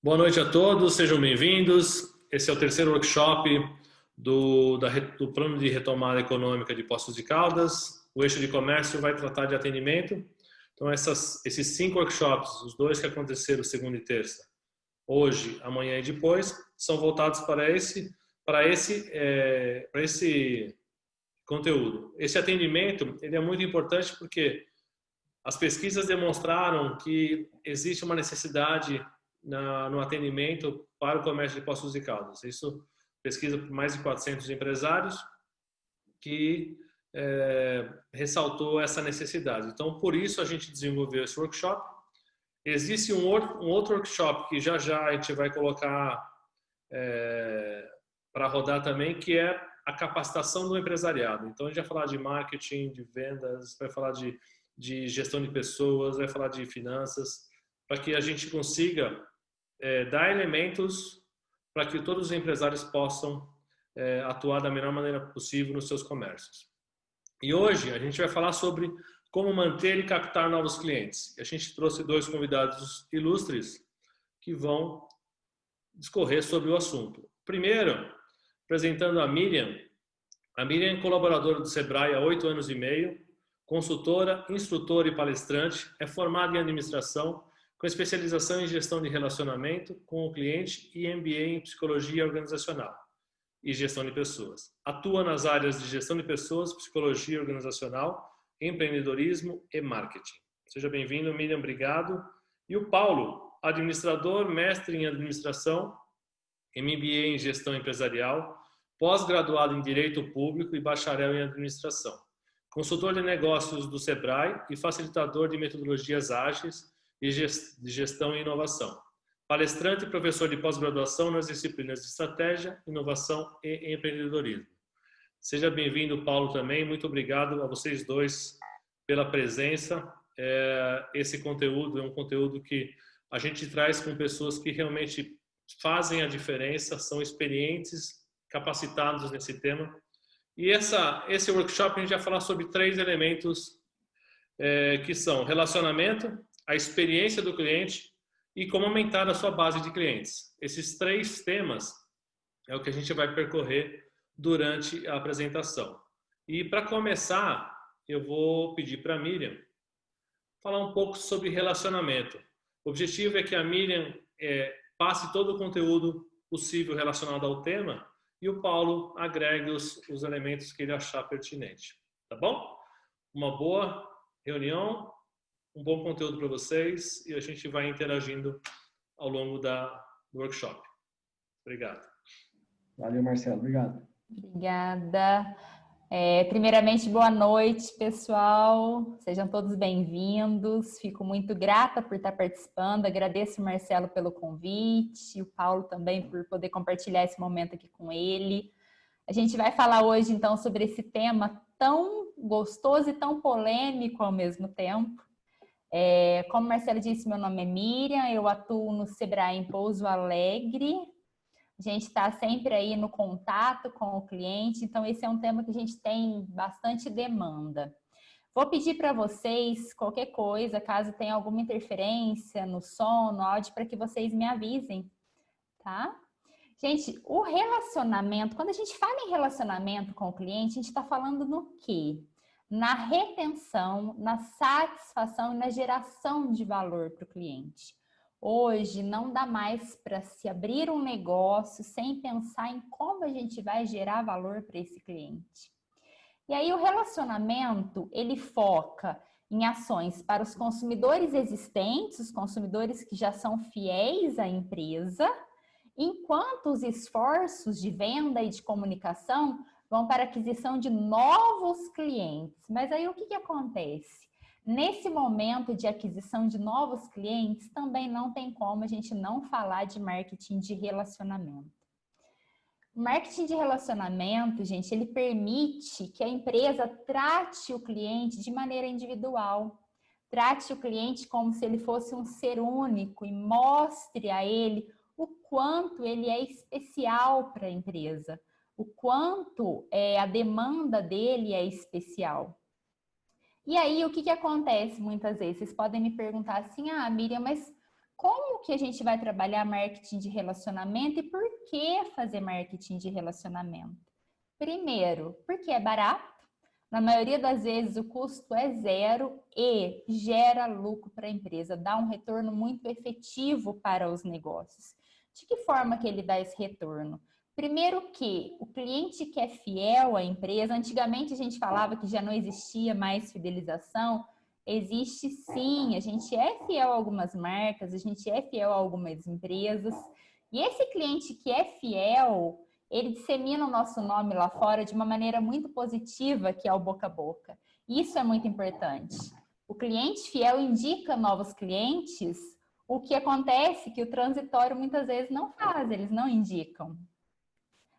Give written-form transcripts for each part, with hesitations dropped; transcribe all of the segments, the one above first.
Boa noite a todos, sejam bem-vindos. Esse é o terceiro workshop do Plano de Retomada Econômica de Poços de Caldas. O eixo de comércio vai tratar de atendimento. Então, esses 5 workshops, os 2 que aconteceram segunda e terça, hoje, amanhã e depois, são voltados para esse conteúdo. Esse atendimento ele é muito importante porque as pesquisas demonstraram que existe uma necessidade no atendimento para o comércio de Poços de Caldas. Isso pesquisa por mais de 400 empresários que ressaltou essa necessidade. Então, por isso a gente desenvolveu esse workshop. Existe um outro workshop que já a gente vai colocar para rodar também, que é a capacitação do empresariado. Então, a gente vai falar de marketing, de vendas, vai falar de gestão de pessoas, vai falar de finanças, para que a gente consiga dar elementos para que todos os empresários possam atuar da melhor maneira possível nos seus comércios. E hoje a gente vai falar sobre como manter e captar novos clientes. A gente trouxe 2 convidados ilustres que vão discorrer sobre o assunto. Primeiro, apresentando a Miriam. A Miriam é colaboradora do Sebrae há 8 anos e meio, consultora, instrutora e palestrante, é formada em administração, com especialização em gestão de relacionamento com o cliente e MBA em psicologia organizacional e gestão de pessoas. Atua nas áreas de gestão de pessoas, psicologia organizacional, empreendedorismo e marketing. Seja bem-vindo, Miriam, obrigado. E o Paulo, administrador, mestre em administração, MBA em gestão empresarial, pós-graduado em direito público e bacharel em administração. Consultor de negócios do Sebrae e facilitador de metodologias ágeis de gestão e inovação. Palestrante e professor de pós-graduação nas disciplinas de estratégia, inovação e empreendedorismo. Seja bem-vindo, Paulo, também. Muito obrigado a vocês dois pela presença. Esse conteúdo é um conteúdo que a gente traz com pessoas que realmente fazem a diferença, são experientes, capacitados nesse tema. E esse workshop a gente vai falar sobre 3 elementos que são relacionamento, a experiência do cliente e como aumentar a sua base de clientes. Esses 3 temas é o que a gente vai percorrer durante a apresentação. E para começar, eu vou pedir para a Miriam falar um pouco sobre relacionamento. O objetivo é que a Miriam passe todo o conteúdo possível relacionado ao tema e o Paulo agregue os elementos que ele achar pertinente. Tá bom? Uma boa reunião, um bom conteúdo para vocês e a gente vai interagindo ao longo do workshop. Obrigado. Valeu, Marcelo. Obrigado. Obrigada. Primeiramente, boa noite, pessoal. Sejam todos bem-vindos. Fico muito grata por estar participando. Agradeço o Marcelo pelo convite, e o Paulo também por poder compartilhar esse momento aqui com ele. A gente vai falar hoje, então, sobre esse tema tão gostoso e tão polêmico ao mesmo tempo. Como o Marcelo disse, meu nome é Miriam, eu atuo no Sebrae em Pouso Alegre. A gente está sempre aí no contato com o cliente, então esse é um tema que a gente tem bastante demanda. Vou pedir para vocês qualquer coisa, caso tenha alguma interferência no som, no áudio, para que vocês me avisem, tá? Gente, o relacionamento, quando a gente fala em relacionamento com o cliente, a gente está falando no quê? Na retenção, na satisfação e na geração de valor para o cliente. Hoje não dá mais para se abrir um negócio sem pensar em como a gente vai gerar valor para esse cliente. E aí o relacionamento, ele foca em ações para os consumidores existentes, os consumidores que já são fiéis à empresa, enquanto os esforços de venda e de comunicação vão para a aquisição de novos clientes. Mas aí o que acontece? Nesse momento de aquisição de novos clientes, também não tem como a gente não falar de marketing de relacionamento. O marketing de relacionamento, gente, ele permite que a empresa trate o cliente de maneira individual. Trate o cliente como se ele fosse um ser único e mostre a ele o quanto ele é especial para a empresa, o quanto a demanda dele é especial. E aí, o que acontece muitas vezes? Vocês podem me perguntar assim, Miriam, mas como que a gente vai trabalhar marketing de relacionamento e por que fazer marketing de relacionamento? Primeiro, porque é barato. Na maioria das vezes o custo é zero e gera lucro para a empresa, dá um retorno muito efetivo para os negócios. De que forma que ele dá esse retorno? Primeiro que o cliente que é fiel à empresa, antigamente a gente falava que já não existia mais fidelização, existe sim, a gente é fiel a algumas marcas, a gente é fiel a algumas empresas, e esse cliente que é fiel, ele dissemina o nosso nome lá fora de uma maneira muito positiva, que é o boca a boca. Isso é muito importante. O cliente fiel indica novos clientes, o que acontece que o transitório muitas vezes não faz, eles não indicam.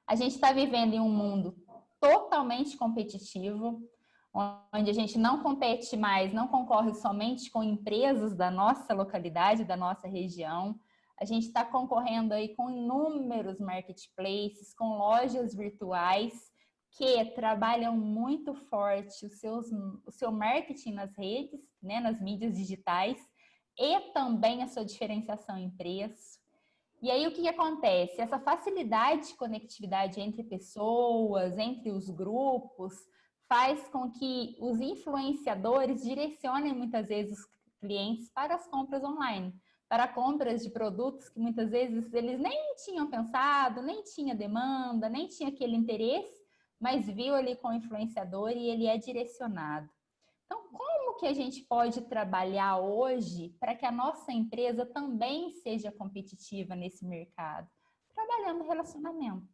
A gente está vivendo em um mundo totalmente competitivo, onde a gente não compete mais, não concorre somente com empresas da nossa localidade, da nossa região. A gente está concorrendo aí com inúmeros marketplaces, com lojas virtuais que trabalham muito forte o seu marketing nas redes, né, nas mídias digitais, e também a sua diferenciação em preço. E aí o que acontece? Essa facilidade de conectividade entre pessoas, entre os grupos, faz com que os influenciadores direcionem muitas vezes os clientes para as compras online, para compras de produtos que muitas vezes eles nem tinham pensado, nem tinha demanda, nem tinha aquele interesse, mas viu ali com o influenciador e ele é direcionado. Então, como que a gente pode trabalhar hoje para que a nossa empresa também seja competitiva nesse mercado? Trabalhando relacionamento.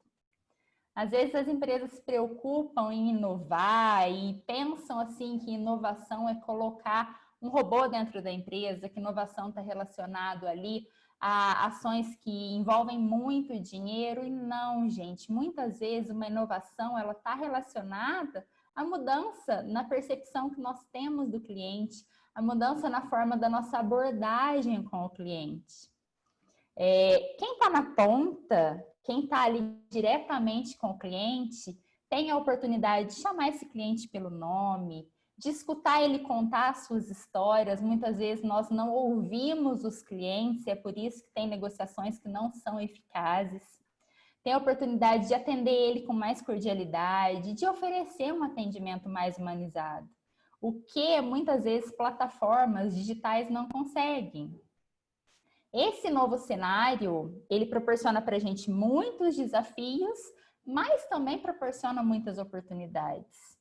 Às vezes as empresas se preocupam em inovar e pensam assim que inovação é colocar um robô dentro da empresa, que inovação está relacionado ali a ações que envolvem muito dinheiro e não, gente. Muitas vezes uma inovação ela está relacionada à mudança na percepção que nós temos do cliente, a mudança na forma da nossa abordagem com o cliente. Quem está na ponta, quem está ali diretamente com o cliente, tem a oportunidade de chamar esse cliente pelo nome, de escutar ele contar as suas histórias. Muitas vezes nós não ouvimos os clientes, e é por isso que tem negociações que não são eficazes. Tem a oportunidade de atender ele com mais cordialidade, de oferecer um atendimento mais humanizado. O que muitas vezes plataformas digitais não conseguem. Esse novo cenário, ele proporciona para a gente muitos desafios, mas também proporciona muitas oportunidades.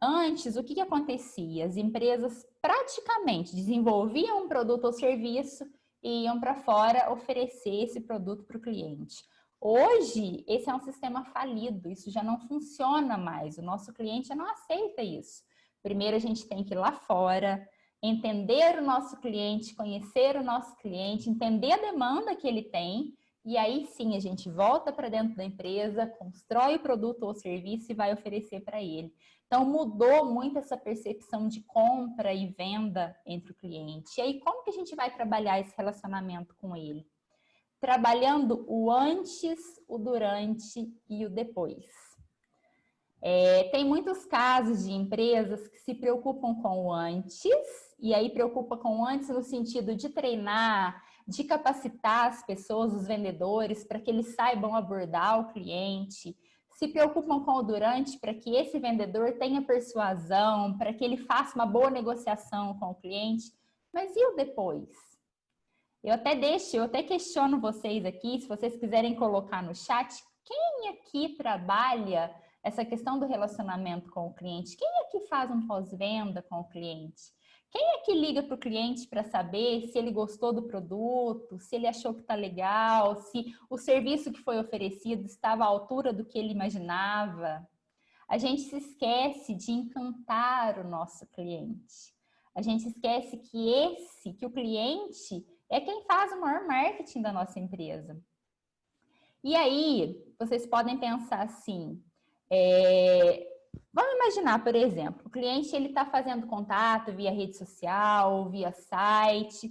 Antes, o que acontecia? As empresas praticamente desenvolviam um produto ou serviço e iam para fora oferecer esse produto para o cliente. Hoje, esse é um sistema falido, isso já não funciona mais, o nosso cliente já não aceita isso. Primeiro, a gente tem que ir lá fora, entender o nosso cliente, conhecer o nosso cliente, entender a demanda que ele tem, e aí sim a gente volta para dentro da empresa, constrói o produto ou serviço e vai oferecer para ele. Então mudou muito essa percepção de compra e venda entre o cliente. E aí como que a gente vai trabalhar esse relacionamento com ele? Trabalhando o antes, o durante e o depois. Tem muitos casos de empresas que se preocupam com o antes, e aí preocupa com o antes no sentido de treinar, de capacitar as pessoas, os vendedores, para que eles saibam abordar o cliente, se preocupam com o durante para que esse vendedor tenha persuasão, para que ele faça uma boa negociação com o cliente, mas e o depois? Eu até questiono vocês aqui, se vocês quiserem colocar no chat, quem aqui trabalha essa questão do relacionamento com o cliente? Quem é que faz um pós-venda com o cliente? Quem é que liga para o cliente para saber se ele gostou do produto, se ele achou que está legal, se o serviço que foi oferecido estava à altura do que ele imaginava? A gente se esquece de encantar o nosso cliente. A gente esquece que o cliente é quem faz o maior marketing da nossa empresa. E aí, vocês podem pensar assim, vamos imaginar, por exemplo, o cliente ele está fazendo contato via rede social, via site.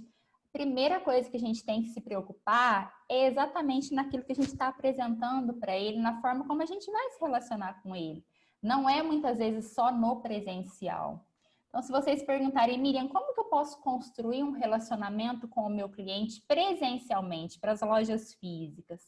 A primeira coisa que a gente tem que se preocupar é exatamente naquilo que a gente está apresentando para ele, na forma como a gente vai se relacionar com ele. Não é muitas vezes só no presencial. Então, se vocês perguntarem, Miriam, como que eu posso construir um relacionamento com o meu cliente presencialmente para as lojas físicas?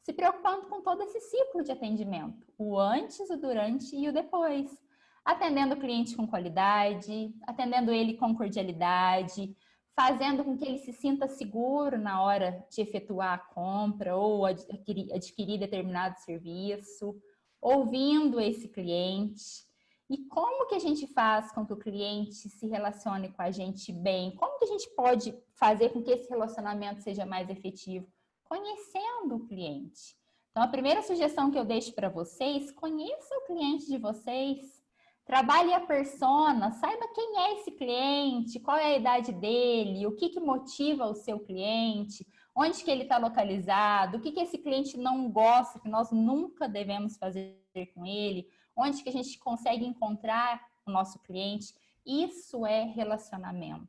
Se preocupando com todo esse ciclo de atendimento, o antes, o durante e o depois. Atendendo o cliente com qualidade, atendendo ele com cordialidade, fazendo com que ele se sinta seguro na hora de efetuar a compra ou adquirir determinado serviço, ouvindo esse cliente. E como que a gente faz com que o cliente se relacione com a gente bem? Como que a gente pode fazer com que esse relacionamento seja mais efetivo? Conhecendo o cliente. Então, a primeira sugestão que eu deixo para vocês, conheça o cliente de vocês. Trabalhe a persona, saiba quem é esse cliente, qual é a idade dele, o que motiva o seu cliente, onde que ele está localizado, o que esse cliente não gosta, que nós nunca devemos fazer com ele, onde que a gente consegue encontrar o nosso cliente. Isso é relacionamento.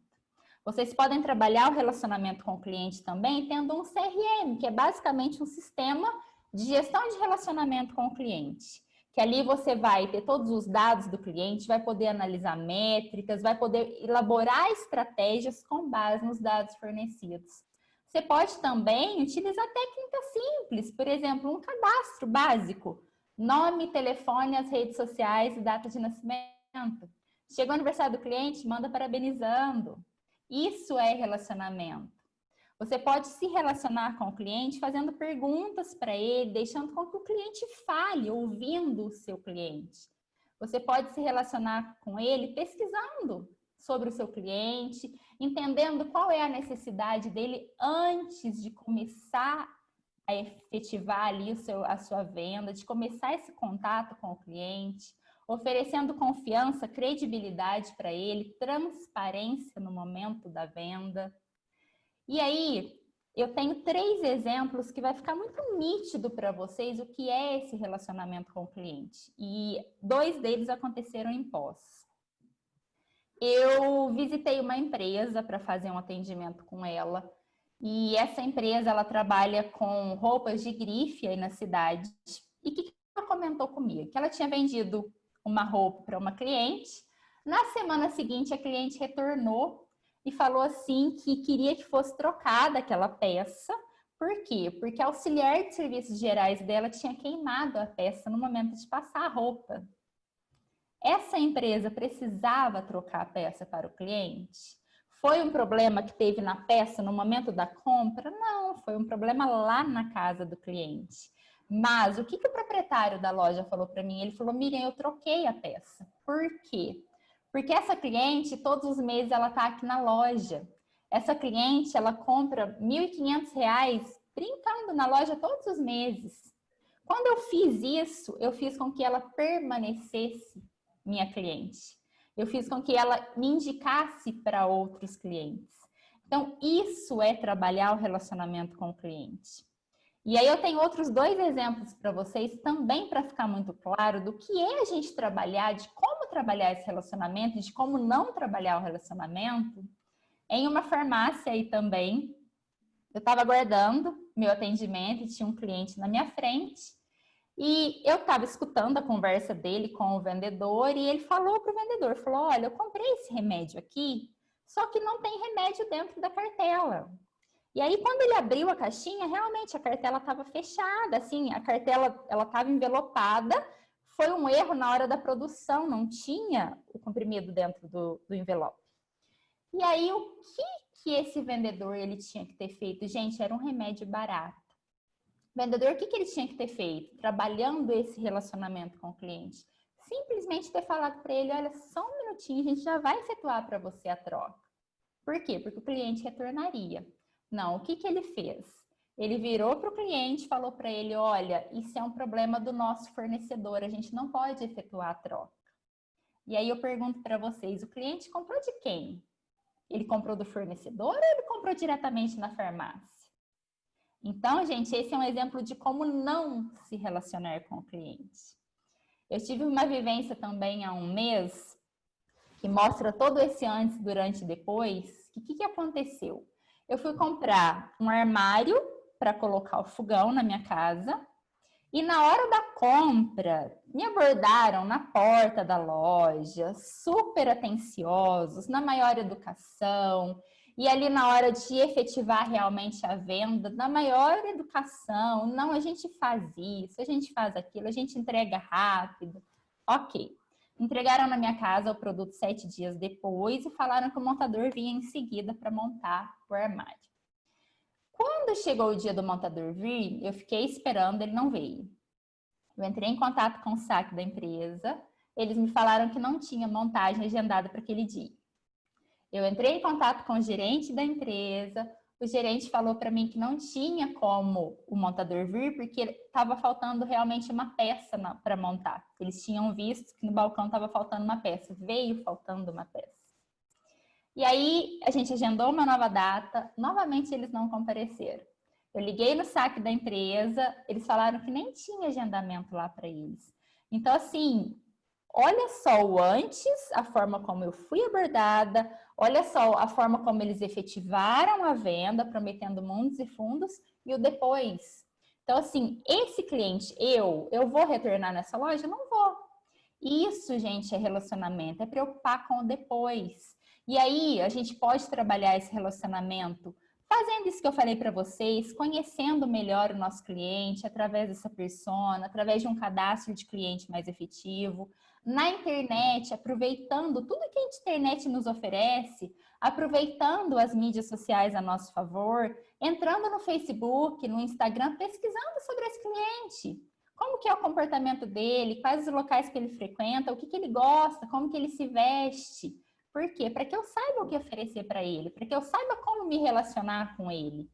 Vocês podem trabalhar o relacionamento com o cliente também tendo um CRM, que é basicamente um sistema de gestão de relacionamento com o cliente. Que ali você vai ter todos os dados do cliente, vai poder analisar métricas, vai poder elaborar estratégias com base nos dados fornecidos. Você pode também utilizar técnicas simples, por exemplo, um cadastro básico, nome, telefone, as redes sociais e data de nascimento. Chega o aniversário do cliente, manda parabenizando. Isso é relacionamento. Você pode se relacionar com o cliente fazendo perguntas para ele, deixando com que o cliente fale, ouvindo o seu cliente. Você pode se relacionar com ele pesquisando sobre o seu cliente, entendendo qual é a necessidade dele antes de começar a efetivar ali a sua venda, de começar esse contato com o cliente, oferecendo confiança, credibilidade para ele, transparência no momento da venda. E aí, eu tenho 3 exemplos que vai ficar muito nítido para vocês o que é esse relacionamento com o cliente. E 2 deles aconteceram em pós. Eu visitei uma empresa para fazer um atendimento com ela. E essa empresa, ela trabalha com roupas de grife aí na cidade. E o que ela comentou comigo? Que ela tinha vendido uma roupa para uma cliente. Na semana seguinte, a cliente retornou e falou assim que queria que fosse trocada aquela peça. Por quê? Porque a auxiliar de serviços gerais dela tinha queimado a peça no momento de passar a roupa. Essa empresa precisava trocar a peça para o cliente? Foi um problema que teve na peça no momento da compra? Não, foi um problema lá na casa do cliente. Mas o que o proprietário da loja falou para mim? Ele falou, Miriam, eu troquei a peça. Por quê? Porque essa cliente, todos os meses, ela está aqui na loja. Essa cliente, ela compra R$ 1.500 brincando na loja todos os meses. Quando eu fiz isso, eu fiz com que ela permanecesse minha cliente. Eu fiz com que ela me indicasse para outros clientes. Então, isso é trabalhar o relacionamento com o cliente. E aí eu tenho outros 2 exemplos para vocês também para ficar muito claro do que é a gente trabalhar, de como trabalhar esse relacionamento e de como não trabalhar o relacionamento. Em uma farmácia aí também, eu estava aguardando meu atendimento e tinha um cliente na minha frente e eu estava escutando a conversa dele com o vendedor e ele falou para o vendedor, falou, olha, eu comprei esse remédio aqui, só que não tem remédio dentro da cartela. E aí, quando ele abriu a caixinha, realmente a cartela estava fechada, assim, a cartela ela estava envelopada, foi um erro na hora da produção, não tinha o comprimido dentro do envelope. E aí, o que esse vendedor ele tinha que ter feito? Gente, era um remédio barato. O vendedor, o que ele tinha que ter feito? Trabalhando esse relacionamento com o cliente. Simplesmente ter falado para ele, olha, só um minutinho, a gente já vai efetuar para você a troca. Por quê? Porque o cliente retornaria. Não, o que ele fez? Ele virou para o cliente e falou para ele, olha, isso é um problema do nosso fornecedor, a gente não pode efetuar a troca. E aí eu pergunto para vocês, o cliente comprou de quem? Ele comprou do fornecedor ou ele comprou diretamente na farmácia? Então, gente, esse é um exemplo de como não se relacionar com o cliente. Eu tive uma vivência também há um mês que mostra todo esse antes, durante e depois. O que aconteceu? Eu fui comprar um armário para colocar o fogão na minha casa E na hora da compra, me abordaram na porta da loja, super atenciosos, na maior educação. E ali na hora de efetivar realmente a venda, na maior educação, não, a gente faz isso, a gente faz aquilo, a gente entrega rápido. Ok. Entregaram na minha casa o produto 7 dias depois e falaram que o montador vinha em seguida para montar o armário. Quando chegou o dia do montador vir, eu fiquei esperando, ele não veio. Eu entrei em contato com o saque da empresa, eles me falaram que não tinha montagem agendada para aquele dia. Eu entrei em contato com o gerente da empresa, o gerente falou para mim que não tinha como o montador vir, porque estava faltando realmente uma peça para montar. Eles tinham visto que no balcão estava faltando uma peça, veio faltando uma peça. E aí a gente agendou uma nova data, novamente eles não compareceram. Eu liguei no saque da empresa, eles falaram que nem tinha agendamento lá para eles. Então, assim, olha só o antes, a forma como eu fui abordada, olha só a forma como eles efetivaram a venda, prometendo mundos e fundos, e o depois. Então, assim, esse cliente, eu vou retornar nessa loja? Não vou. Isso, gente, é relacionamento, é preocupar com o depois. E aí, a gente pode trabalhar esse relacionamento fazendo isso que eu falei para vocês, conhecendo melhor o nosso cliente, através dessa persona, através de um cadastro de cliente mais efetivo, na internet, aproveitando tudo que a internet nos oferece, aproveitando as mídias sociais a nosso favor, entrando no Facebook, no Instagram, pesquisando sobre esse cliente. Como que é o comportamento dele, quais os locais que ele frequenta, o que ele gosta, como que ele se veste. Por quê? Para que eu saiba o que oferecer para ele, para que eu saiba como me relacionar com ele.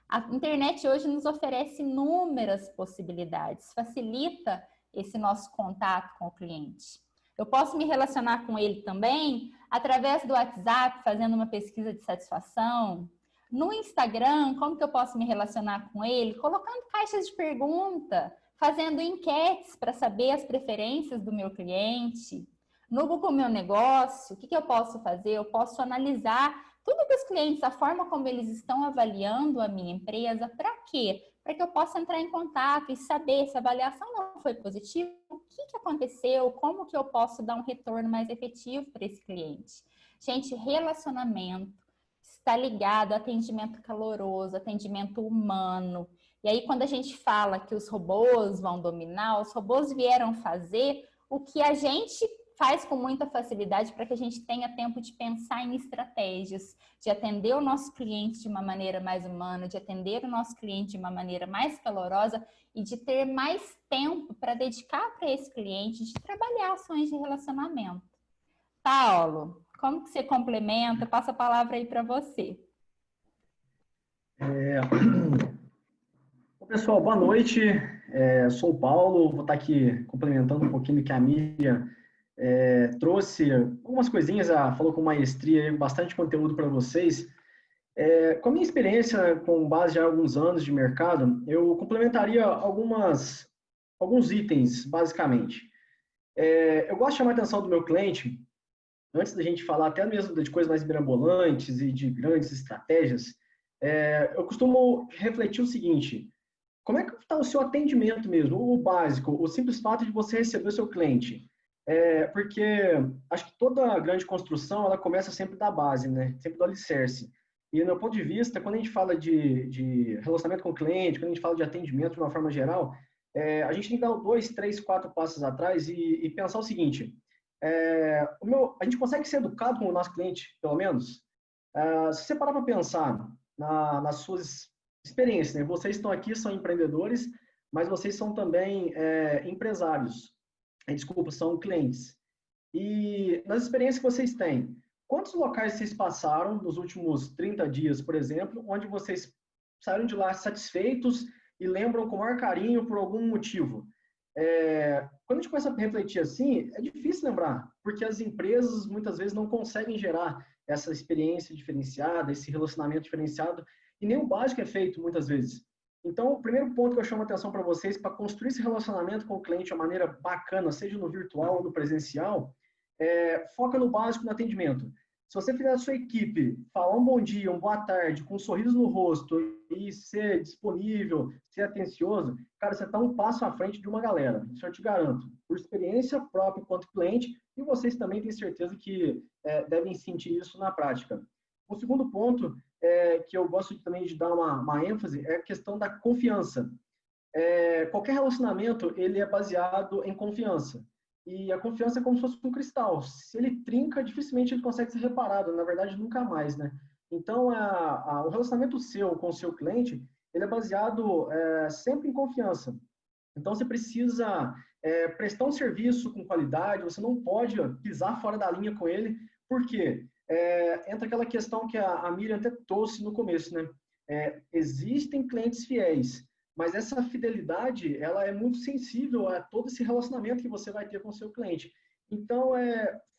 A internet hoje nos oferece inúmeras possibilidades, facilita esse nosso contato com o cliente. Eu posso me relacionar com ele também através do WhatsApp, fazendo uma pesquisa de satisfação. No Instagram, como que eu posso me relacionar com ele? Colocando caixas de pergunta, fazendo enquetes para saber as preferências do meu cliente. No Google Meu Negócio, o que eu posso fazer? Eu posso analisar tudo que os clientes, a forma como eles estão avaliando a minha empresa, para quê? Para que eu possa entrar em contato e saber se a avaliação não foi positiva, o que aconteceu, como que eu posso dar um retorno mais efetivo para esse cliente. Gente, relacionamento está ligado a atendimento caloroso, atendimento humano. E aí, quando a gente fala que os robôs vão dominar, os robôs vieram fazer o que a gente faz com muita facilidade para que a gente tenha tempo de pensar em estratégias, de atender o nosso cliente de uma maneira mais humana, de atender o nosso cliente de uma maneira mais calorosa e de ter mais tempo para dedicar para esse cliente, de trabalhar ações de relacionamento. Paulo, como que você complementa? Eu passo a palavra aí para você. Pessoal, boa noite. Sou o Paulo, vou estar aqui complementando um pouquinho do que a Miriam trouxe algumas coisinhas, falou com maestria, bastante conteúdo para vocês. Com a minha experiência, com base em alguns anos de mercado, eu complementaria alguns itens, basicamente. Eu gosto de chamar a atenção do meu cliente, antes da gente falar até mesmo de coisas mais mirabolantes e de grandes estratégias, eu costumo refletir o seguinte: como é que está o seu atendimento mesmo, o básico, o simples fato de você receber o seu cliente? Porque acho que toda grande construção, ela começa sempre da base, né? Sempre do alicerce. E, no meu ponto de vista, quando a gente fala de relacionamento com o cliente, quando a gente fala de atendimento de uma forma geral, a gente tem que dar 2, 3, 4 passos atrás e pensar o seguinte: a gente consegue ser educado com o nosso cliente, pelo menos? Se você parar para pensar nas suas experiências, né? Vocês estão aqui, são empreendedores, mas vocês são também empresários. Desculpa, são clientes. E nas experiências que vocês têm, quantos locais vocês passaram nos últimos 30 dias, por exemplo, onde vocês saíram de lá satisfeitos e lembram com maior carinho por algum motivo? Quando a gente começa a refletir assim, é difícil lembrar, porque as empresas muitas vezes não conseguem gerar essa experiência diferenciada, esse relacionamento diferenciado, e nem o básico é feito muitas vezes. Então, o primeiro ponto que eu chamo a atenção para vocês, para construir esse relacionamento com o cliente de uma maneira bacana, seja no virtual ou no presencial, foca no básico no atendimento. Se você fizer a sua equipe falar um bom dia, uma boa tarde, com um sorriso no rosto aí, ser disponível, ser atencioso, cara, você está um passo à frente de uma galera, isso eu te garanto, por experiência própria enquanto cliente, e vocês também têm certeza que devem sentir isso na prática. O segundo ponto que eu gosto também de dar uma ênfase é a questão da confiança. Qualquer relacionamento, ele é baseado em confiança. E a confiança é como se fosse um cristal. Se ele trinca, dificilmente ele consegue ser reparado. Na verdade, nunca mais, né? Então, o relacionamento seu com o seu cliente, ele é baseado sempre em confiança. Então, você precisa prestar um serviço com qualidade, você não pode pisar fora da linha com ele, porque entra aquela questão que a Miriam até trouxe no começo, né? Existem clientes fiéis, mas essa fidelidade, ela é muito sensível a todo esse relacionamento que você vai ter com o seu cliente. Então,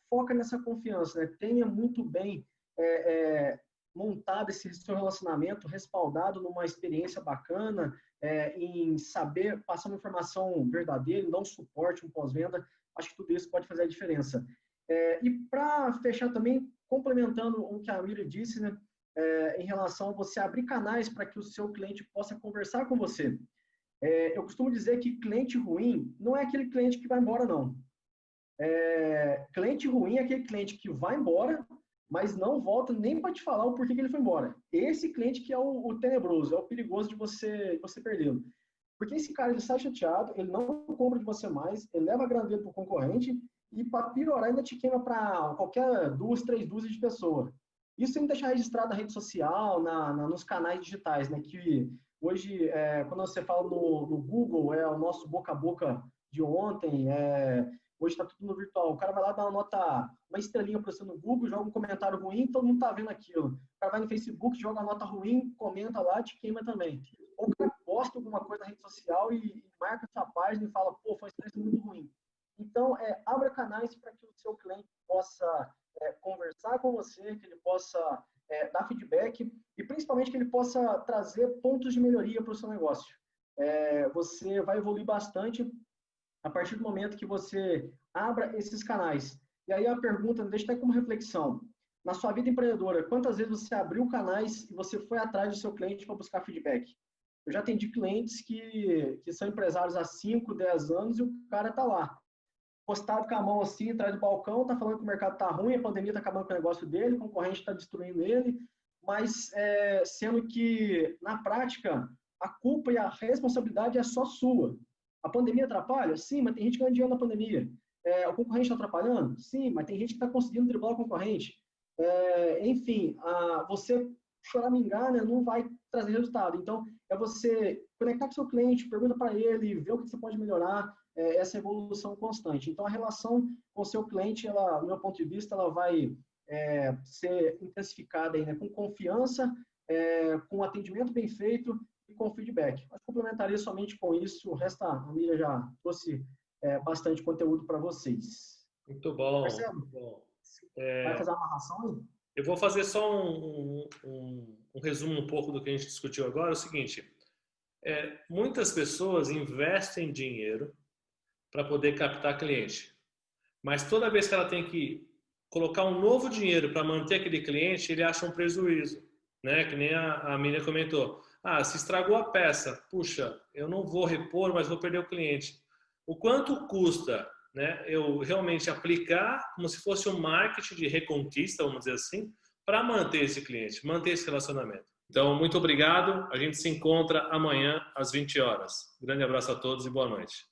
foca nessa confiança, né? Tenha muito bem montado esse seu relacionamento, respaldado numa experiência bacana, em saber passar uma informação verdadeira, não um suporte, um pós-venda. Acho que tudo isso pode fazer a diferença. E para fechar também, complementando o que a Miriam disse, né? Em relação a você abrir canais para que o seu cliente possa conversar com você. Eu costumo dizer que cliente ruim não é aquele cliente que vai embora, não. Cliente ruim é aquele cliente que vai embora, mas não volta nem para te falar o porquê que ele foi embora. Esse cliente que é o tenebroso, é o perigoso de você perdê-lo. Porque esse cara, ele sai chateado, ele não compra de você mais, ele leva a grana dele para o concorrente e, para piorar, ainda te queima para qualquer 2, 3 dúzias de pessoas. Isso sem deixar registrado na rede social, nos canais digitais, né? Que hoje, quando você fala no Google, é o nosso boca a boca de ontem, hoje está tudo no virtual. O cara vai lá dar uma estrelinha para você no Google, joga um comentário ruim, todo mundo está vendo aquilo. O cara vai no Facebook, joga uma nota ruim, comenta lá, te queima também. Ou o cara posta alguma coisa na rede social e marca sua página e fala, pô, foi uma experiência muito ruim. Então, abra canais para que o seu cliente possa conversar com você, que ele possa dar feedback e principalmente que ele possa trazer pontos de melhoria para o seu negócio. Você vai evoluir bastante a partir do momento que você abra esses canais. E aí a pergunta, deixa até como reflexão. Na sua vida empreendedora, quantas vezes você abriu canais e você foi atrás do seu cliente para buscar feedback? Eu já atendi clientes que são empresários há 5, 10 anos e o cara está lá, postado com a mão assim, atrás do balcão, tá falando que o mercado tá ruim, a pandemia tá acabando com o negócio dele, o concorrente está destruindo ele, mas sendo que, na prática, a culpa e a responsabilidade é só sua. A pandemia atrapalha? Sim, mas tem gente ganhando dinheiro na pandemia. O concorrente está atrapalhando? Sim, mas tem gente que está conseguindo driblar o concorrente. Enfim, você choramingar, né, não vai trazer resultado. Então, é você conectar com o seu cliente, pergunta para ele, ver o que você pode melhorar, essa evolução constante. Então, a relação com o seu cliente, ela, do meu ponto de vista, ela vai ser intensificada aí, né, com confiança, com atendimento bem feito e com feedback. Mas complementaria somente com isso, o resto a Miriam já trouxe bastante conteúdo para vocês. Muito bom. Marcelo, muito bom. vai fazer uma amarração aí? Eu vou fazer só um resumo um pouco do que a gente discutiu agora. É o seguinte, muitas pessoas investem dinheiro para poder captar cliente, mas toda vez que ela tem que colocar um novo dinheiro para manter aquele cliente, ele acha um prejuízo, né? Que nem a Miriam comentou. Se estragou a peça, puxa, eu não vou repor, mas vou perder o cliente. O quanto custa, né, eu realmente aplicar como se fosse um marketing de reconquista, vamos dizer assim, para manter esse cliente, manter esse relacionamento. Então, muito obrigado. A gente se encontra amanhã às 20 horas. Grande abraço a todos e boa noite.